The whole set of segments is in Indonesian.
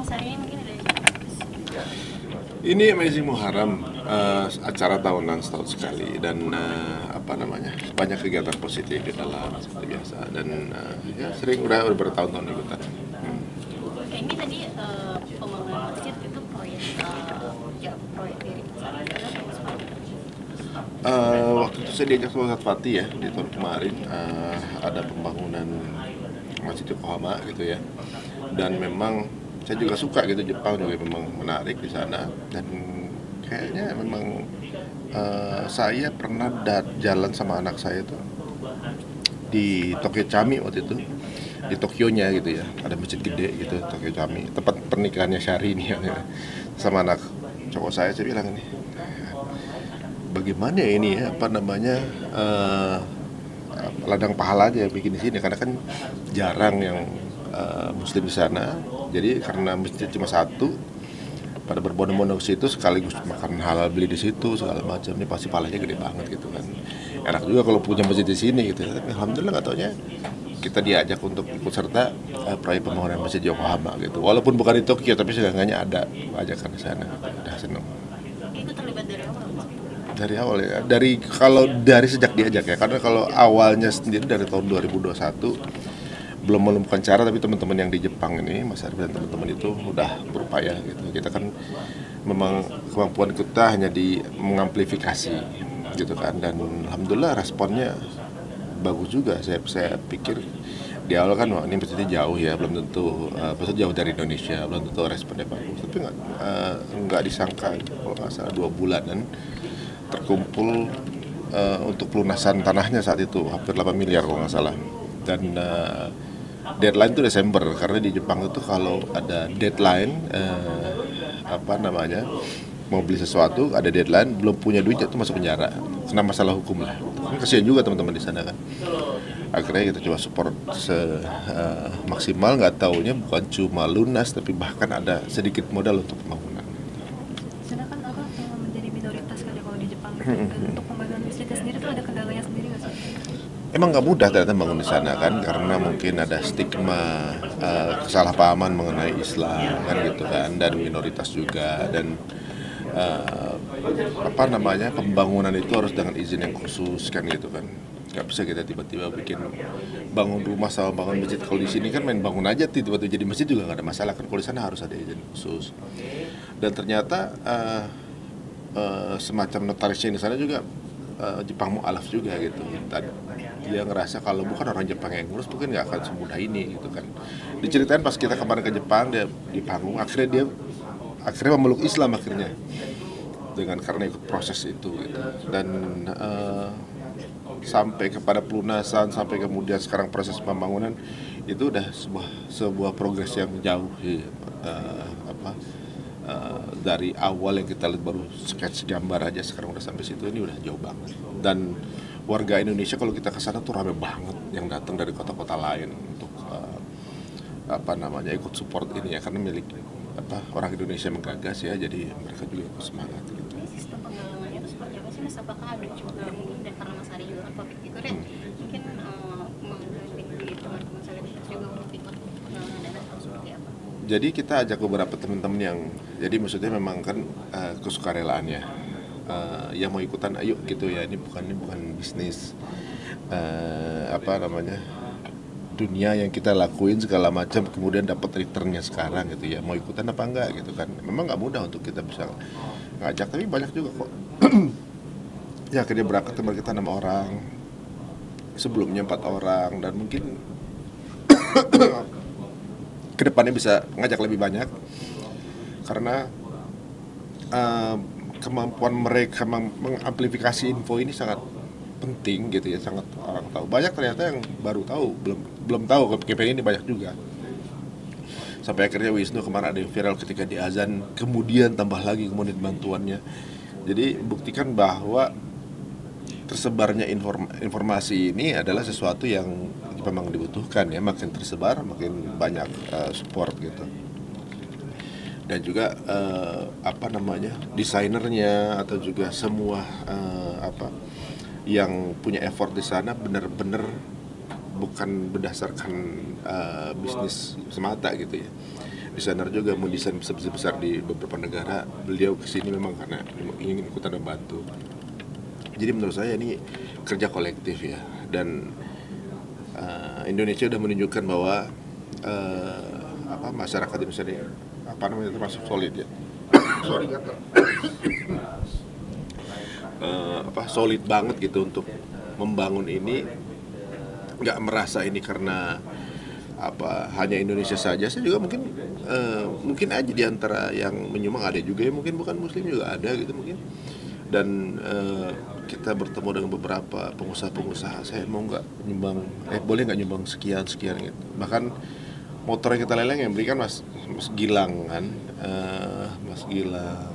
Mas hari ini mungkin ada Ini Amazing Muharram, acara tahunan setahun sekali dan banyak kegiatan positif di dalam seperti biasa dan ya sering udah bertahun-tahun ikutan. ini tadi pembangunan masjid itu proyek proyek dari Waktu itu saya diajak sama Ustadz Fatih ya di tahun kemarin, ada pembangunan Masjid Yokohama gitu ya, dan memang saya juga suka gitu, Jepang juga memang menarik di sana dan kayaknya memang saya pernah jalan sama anak saya tuh di Tokyo Chami waktu itu, di Tokyonya gitu ya, ada masjid gede gitu Tokyo Chami, tempat pernikahannya Syahrini nih ya. Sama anak cowok saya bilang ini bagaimana ya ini ya ladang pahala aja bikin di sini karena kan jarang yang muslim di sana. Jadi karena masjid cuma satu, pada berbondong-bondong ke situ sekaligus makan halal, beli di situ segala macam, ini pasti pahalanya gede banget gitu kan. Enak juga kalau punya masjid di sini gitu. Tapi alhamdulillah nggak taunya kita diajak untuk ikut serta proyek pembangunan masjid Yokohama gitu. Walaupun bukan di Tokyo tapi seenggaknya ada ajakan di sana. Udah seneng. itu terlibat dari awal. Dari awal ya, dari sejak diajak ya, karena kalau awalnya sendiri dari tahun 2021 belum menemukan cara, tapi teman-teman yang di Jepang ini, Mas Arif dan teman-teman itu udah berupaya gitu. Kita kan memang kemampuan kita hanya di mengamplifikasi gitu kan, dan alhamdulillah responnya bagus juga. Saya pikir di awal kan wah ini pasti jauh ya, belum tentu pasti jauh dari Indonesia, belum tentu responnya bagus, tapi nggak disangka kalau nggak salah 2 bulanan terkumpul untuk pelunasan tanahnya saat itu hampir 8 miliar kalau nggak salah, dan deadline itu Desember, karena di Jepang itu kalau ada deadline mau beli sesuatu ada deadline, belum punya duit itu masuk penjara, kena masalah hukum lah. Kan kasihan juga teman-teman di sana kan. Akhirnya kita coba support maksimal, nggak taunya bukan cuma lunas tapi bahkan ada sedikit modal untuk pembangunan. Sedangkan Abang yang menjadi minoritas kan ya kalau di Jepang gitu. Dan untuk pembangunan masjidnya sendiri tuh ada kendalanya sendiri nggak sih? Emang nggak mudah ternyata bangun di sana kan, karena mungkin ada stigma kesalahpahaman mengenai Islam kan gitu kan, dan minoritas juga, dan pembangunan itu harus dengan izin yang khusus kan gitu kan. Nggak bisa kita tiba-tiba bikin bangun rumah sama bangun masjid. Kalau di sini kan main bangun aja tiba-tiba jadi masjid juga nggak ada masalah kan. Kalau di sana harus ada izin khusus. Dan ternyata semacam notarisnya di sana juga Jepang mu'alaf juga gitu. Dia ngerasa kalau bukan orang Jepang yang ngurus mungkin nggak akan semudah ini gitu kan. Diceritain pas kita kemarin ke Jepang, dia di panggung akhirnya memeluk Islam akhirnya karena ikut proses itu gitu. Dan sampai kepada pelunasan, sampai kemudian sekarang proses pembangunan itu udah sebuah progres yang jauh sih. Dari awal yang kita lihat baru sketch gambar aja, sekarang udah sampai situ, ini udah jauh banget. Dan warga Indonesia kalau kita ke sana tuh rame banget yang datang dari kota-kota lain untuk ikut support ini ya, karena milik orang Indonesia menggagas ya, jadi mereka juga ikut semangat gitu. Ini sistem penggalangannya itu seperti apa sih Mas? Apakah ada juga mungkin, dan karena Mas Ari juga kan public figure ya, mungkin menggandeng di teman-teman selebritas juga untuk ikut penggalangan dana atau seperti apa? Jadi kita ajak beberapa teman-teman yang, jadi maksudnya memang kan kesukarelaannya, yang mau ikutan ayo gitu ya, ini bukan bisnis dunia yang kita lakuin segala macam kemudian dapat returnnya sekarang gitu ya, mau ikutan apa enggak gitu kan. Memang nggak mudah untuk kita bisa ngajak, tapi banyak juga kok. Ya akhirnya berangkat kemarin kita 6 orang, sebelumnya 4 orang, dan mungkin kedepannya bisa ngajak lebih banyak karena kemampuan mereka mengamplifikasi info ini sangat penting gitu ya, sangat orang tahu. Banyak ternyata yang baru tahu, belum tahu campaign ini banyak juga. Sampai akhirnya Wisnu kemarin ada yang viral ketika di azan, kemudian tambah lagi kemudian bantuannya. Jadi buktikan bahwa tersebarnya informasi ini adalah sesuatu yang memang dibutuhkan ya, makin tersebar makin banyak support gitu. Dan juga desainernya atau juga semua yang punya effort di sana benar-benar bukan berdasarkan bisnis semata gitu ya. desainer juga mau desain besar di beberapa negara. Beliau kesini memang karena ingin ikutan membantu. Jadi menurut saya ini kerja kolektif ya, dan Indonesia sudah menunjukkan bahwa masyarakat Indonesia ini termasuk solid ya. Sorry gatal. Solid banget gitu untuk membangun ini, nggak merasa ini karena hanya Indonesia saja. Saya juga mungkin aja di antara yang menyumbang ada juga yang mungkin bukan muslim juga ada gitu mungkin. Dan kita bertemu dengan beberapa pengusaha-pengusaha, saya mau nggak nyumbang, boleh nggak nyumbang sekian gitu. Bahkan motor yang kita leleng yang berikan Mas Gilang kan, Mas Gilang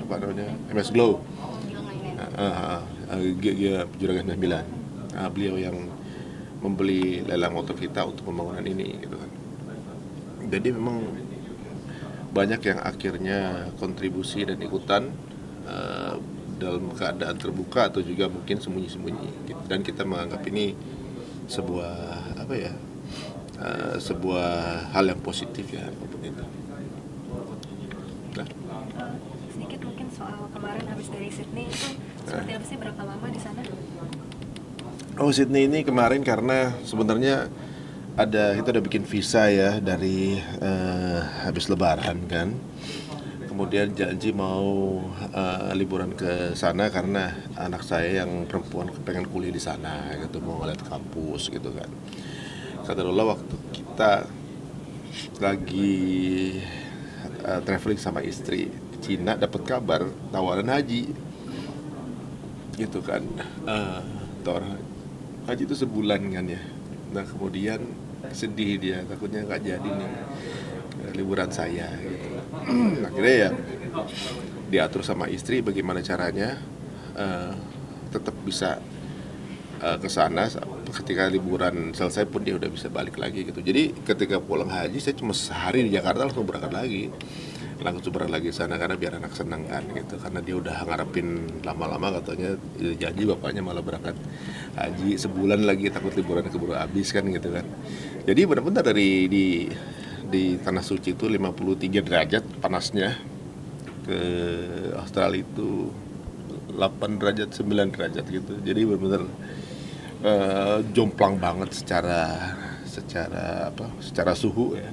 apa namanya, MS Glow, Juragan 9, beliau yang membeli lelang motor kita untuk pembangunan ini gitu kan. Jadi memang banyak yang akhirnya kontribusi dan ikutan dalam keadaan terbuka atau juga mungkin sembunyi-sembunyi gitu. Dan kita menganggap ini sebuah sebuah hal yang positif ya, apapun itu. Nah. Sedikit mungkin soal kemarin habis dari Sydney itu seperti apa sih, berapa lama di sana? Sydney ini kemarin karena sebenarnya kita udah bikin visa ya dari habis Lebaran kan. Kemudian janji mau liburan ke sana karena anak saya yang perempuan pengen kuliah di sana gitu, mau ngeliat kampus gitu kan. Qadarullah waktu kita lagi traveling sama istri Cina, dapat kabar tawaran haji gitu kan. Tawaran haji itu sebulan kan ya. Nah kemudian sedih dia, takutnya nggak jadi nih liburan saya gitu. Akhirnya ya diatur sama istri bagaimana caranya tetap bisa ke sana. Ketika liburan selesai pun dia udah bisa balik lagi gitu. Jadi ketika pulang haji saya cuma sehari di Jakarta langsung berangkat lagi sana karena biar anak senang kan gitu, karena dia udah ngarepin lama-lama, katanya janji bapaknya malah berangkat haji sebulan lagi, takut liburan keburu habis kan gitu kan. Jadi benar-benar di tanah suci itu 53 derajat panasnya, ke Australia itu 8 derajat 9 derajat gitu. Jadi benar-benar jomplang banget secara suhu ya.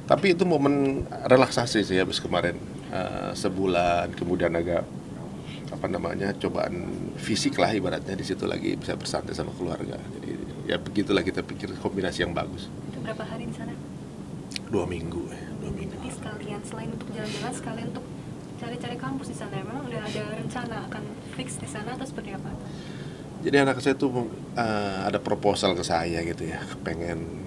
Tapi itu momen relaksasi sih habis kemarin, sebulan kemudian agak cobaan fisik lah ibaratnya, di situ lagi bisa bersantai sama keluarga. Jadi ya begitulah, kita pikir kombinasi yang bagus. Berapa hari di sana? 2 minggu. Jadi sekalian selain untuk jalan-jalan, sekalian untuk cari-cari kampus di sana. Memang udah ada rencana akan fix di sana atau seperti apa? Jadi anak saya tuh ada proposal ke saya gitu ya, pengen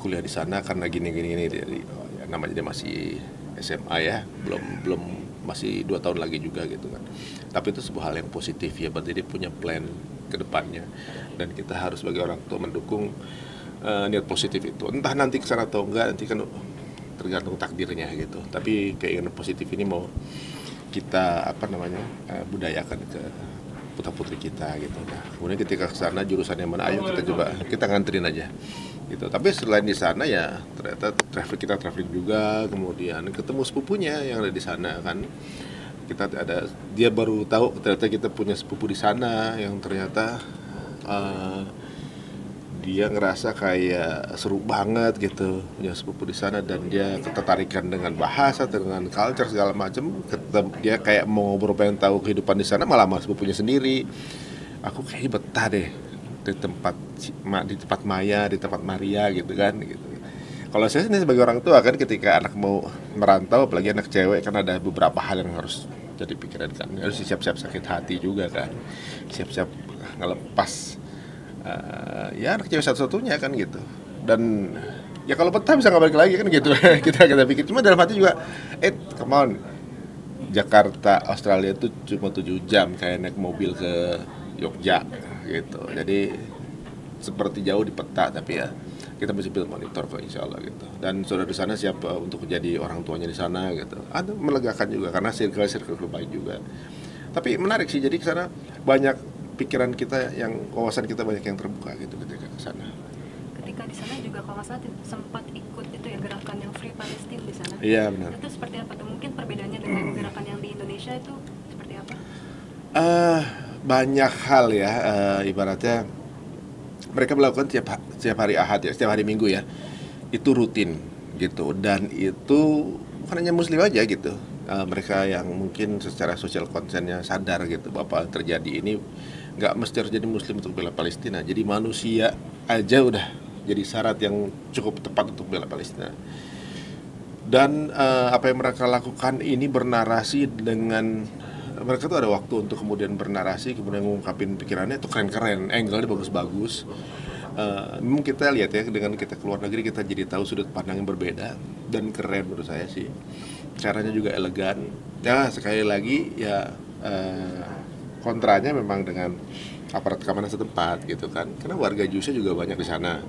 kuliah di sana karena gini dari namanya dia masih SMA ya, belum masih 2 tahun lagi juga gitu kan. Tapi itu sebuah hal yang positif ya, berarti dia punya plan ke depannya, dan kita harus sebagai orang tua mendukung niat positif itu. Entah nanti kesana atau enggak, nanti kan tergantung takdirnya gitu. Tapi keinginan positif ini mau kita budayakan ke putra-putri kita gitu. Nah, kemudian ketika kesana jurusannya mana, ayo kita nganterin aja gitu. Tapi selain di sana ya ternyata traveling juga, kemudian ketemu sepupunya yang ada di sana kan. Dia baru tahu ternyata kita punya sepupu di sana yang ternyata dia ngerasa kayak seru banget gitu punya sepupu di sana, dan dia ketertarikan dengan bahasa, dengan culture segala macam. Dia kayak mau ngobrol, pengen tahu kehidupan di sana, malah sama sepupunya sendiri. Aku kayaknya betah deh di tempat Maya, di tempat Maria gitu kan gitu. Kalau saya ini sebagai orang tua kan, ketika anak mau merantau, apalagi anak cewek kan, ada beberapa hal yang harus jadi pikiran kan. Harus siap-siap sakit hati juga kan, siap-siap ngelepas ya anak cewek satu-satunya kan gitu. Dan ya kalau betah bisa nggak balik lagi kan gitu. kita pikir, cuma dalam hati juga come on, Jakarta Australia itu cuma 7 jam kayak naik mobil ke Jogja gitu. Jadi seperti jauh di peta, tapi ya kita mesti monitor kok, insya Allah gitu. Dan saudara di sana siap untuk jadi orang tuanya di sana gitu. Ada melegakan juga karena circle baik juga. Tapi menarik sih, jadi ke sana banyak pikiran kita, wawasan kita banyak yang terbuka gitu ketika ke sana. Ketika di sana juga kalau nggak salah sempat ikut itu ya, gerakan yang Free Palestine di sana. Iya, benar. Itu seperti apa tuh? Mungkin perbedaannya dengan gerakan yang di Indonesia itu seperti apa? Banyak hal ya, ibaratnya mereka melakukan setiap hari Ahad ya, setiap hari Minggu ya, itu rutin gitu, dan itu bukan hanya Muslim aja gitu. Mereka yang mungkin secara sosial konsennya sadar gitu bahwa apa yang terjadi ini nggak mesti harus jadi Muslim untuk bela Palestina, jadi manusia aja udah jadi syarat yang cukup tepat untuk bela Palestina. Dan apa yang mereka lakukan ini bernarasi dengan, mereka tuh ada waktu untuk kemudian bernarasi, kemudian ngungkapin pikirannya itu keren-keren, angle-nya bagus-bagus. Memang kita lihat ya, dengan kita keluar negeri kita jadi tahu sudut pandang yang berbeda dan keren menurut saya sih. Caranya juga elegan. Ya sekali lagi ya, kontranya memang dengan aparat keamanan setempat gitu kan, karena warga Jusnya juga banyak di sana.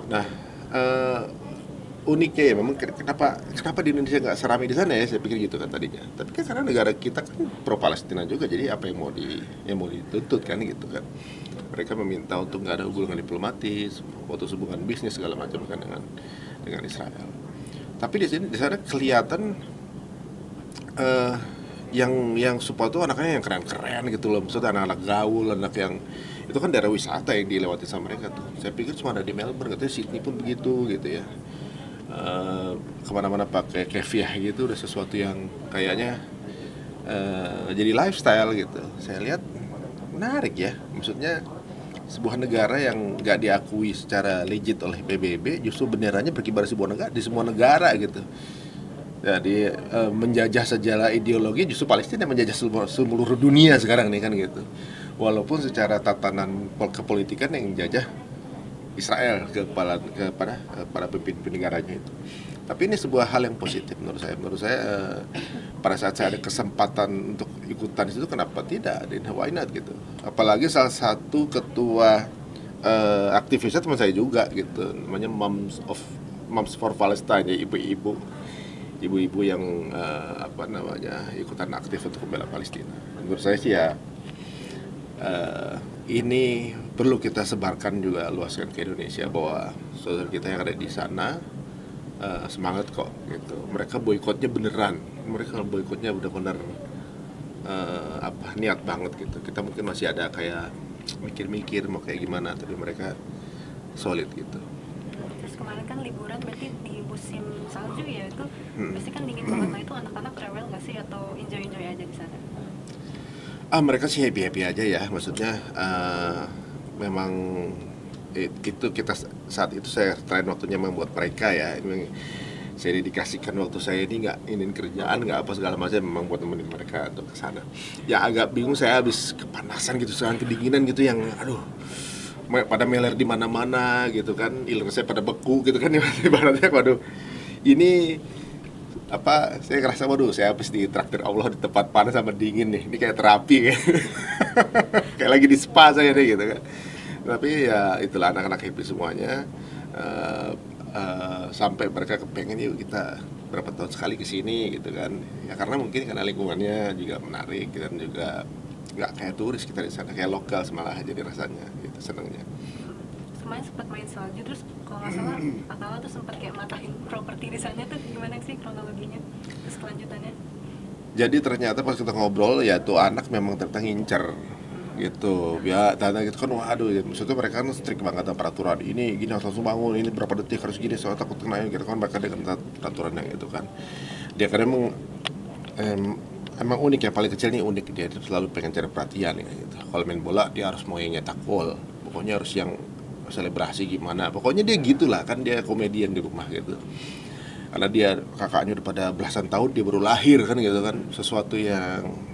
Nah, uniknya ya memang kenapa di Indonesia nggak seramai di sana ya, saya pikir gitu kan tadinya. Tapi kan karena negara kita kan pro Palestina juga, jadi apa yang mau dituntut kan gitu kan. Mereka meminta untuk nggak ada hubungan diplomatis, putus hubungan bisnis segala macam kan dengan Israel. Tapi di sana kelihatan yang support tuh anaknya yang keren-keren gitu loh, maksudnya anak-anak gaul, anak yang itu kan daerah wisata yang dilewati sama mereka tuh. Saya pikir cuma ada di Melbourne, katanya Sydney pun begitu gitu ya. Kemana-mana pakai kefiah gitu, udah sesuatu yang kayaknya jadi lifestyle gitu. Saya lihat menarik ya, maksudnya sebuah negara yang nggak diakui secara legit oleh PBB justru benderanya berkibar di semua negara gitu. Jadi menjajah sejarah ideologi justru Palestina menjajah seluruh dunia sekarang nih kan gitu. Walaupun secara tatanan kepolitikan yang jajah Israel kepada pemimpin negaranya itu. Tapi ini sebuah hal yang positif menurut saya. Menurut saya pada saat saya ada kesempatan untuk ikutan di situ, kenapa tidak? Why not gitu. Apalagi salah satu ketua aktivisnya teman saya juga gitu, namanya Moms for Palestine, ya, ibu-ibu yang ikutan aktif untuk membela Palestina. Menurut saya sih ya, ini perlu kita sebarkan juga, luaskan ke Indonesia bahwa saudara kita yang ada di sana semangat kok gitu. Mereka boikotnya beneran, mereka boikotnya benar-benar niat banget gitu. Kita mungkin masih ada kayak mikir-mikir mau kayak gimana, tapi mereka solid gitu. Terus kemarin kan liburan berarti di musim salju ya, itu pasti kan dingin banget. Nah itu anak-anak rewel nggak sih atau enjoy aja di sana? Mereka sih happy aja ya, maksudnya memang itu kita saat itu saya terakhir waktunya membuat mereka ya, memang saya dedikasikan waktu saya ini nggak ingin kerjaan nggak apa segala macam, memang buat nemenin mereka untuk kesana. Ya agak bingung saya habis kepanasan gitu, sekarang kedinginan gitu yang aduh pada meler di mana-mana gitu kan, iler saya pada beku gitu kan, ibaratnya waduh ini saya ngerasa waduh saya habis di traktir Allah di tempat panas sama dingin nih, ini kayak terapi kayak lagi di spa saya deh gitu kan. Tapi ya itulah, anak-anak happy semuanya, sampai mereka kepengen yuk kita berapa tahun sekali kesini gitu kan ya, karena mungkin karena lingkungannya juga menarik dan juga nggak kayak turis kita di sana, kayak lokal malah jadi rasanya gitu, senangnya. Kemarin sempat main salju, terus kalau nggak salah Atala tuh sempat kayak matahin properti di sana tuh, gimana sih kronologinya terus kelanjutannya? Jadi ternyata pas kita ngobrol ya tuh anak memang ternyata ngincer gitu ya, tanda gitu kan, waduh ya, maksudnya mereka kan strict banget sama peraturan ini gini, harus langsung bangun, ini berapa detik harus gini, soalnya takut kena gitu kan, mereka dengan peraturan yang itu kan. Dia kan emang unik ya, paling kecil nih unik, dia selalu pengen cari perhatian ya gitu. Kalau main bola dia harus mau yang nyetak gol, pokoknya harus yang selebrasi gimana, pokoknya dia gitulah kan, dia komedian di rumah gitu. Karena dia kakaknya udah pada belasan tahun, dia baru lahir kan gitu kan, sesuatu yang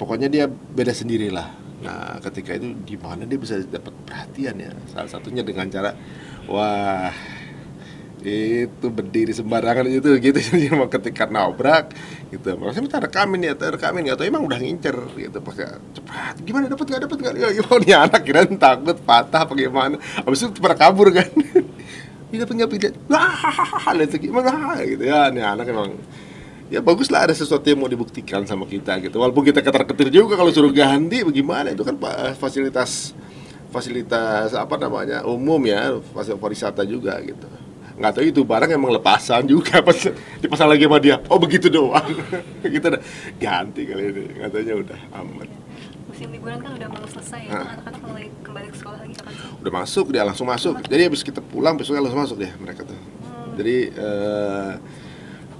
pokoknya dia beda sendirilah. Nah ketika itu di mana dia bisa dapat perhatian ya, salah satunya dengan cara wah itu berdiri sembarangan itu gitu, jadi mau ketika nabrak gitu, maksudnya minta rekamin nggak tahu emang udah ngincer gitu, pakai cepat gimana, dapat nggak ya nih anak kira takut patah apa gimana, habis itu pada kabur kan ini dapat nggak wah itu gimana gitu ya, nih anak emang ya bagus lah, ada sesuatu yang mau dibuktikan sama kita gitu, walaupun kita ketar-ketir juga kalau suruh ganti bagaimana, itu kan fasilitas umum ya, fasilitas wisata juga gitu. nggak tahu itu barang emang lepasan juga pas dipasang lagi sama dia. Oh begitu doang. Kita udah ganti kali ini, katanya udah aman. Musim liburan kan udah mau selesai ya, anak-anak mulai kembali ke sekolah lagi kapan sih? Udah masuk dia, langsung masuk. Jadi habis kita pulang besoknya langsung masuk dia mereka tuh. Jadi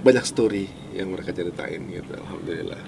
banyak story yang mereka ceritain gitu, alhamdulillah.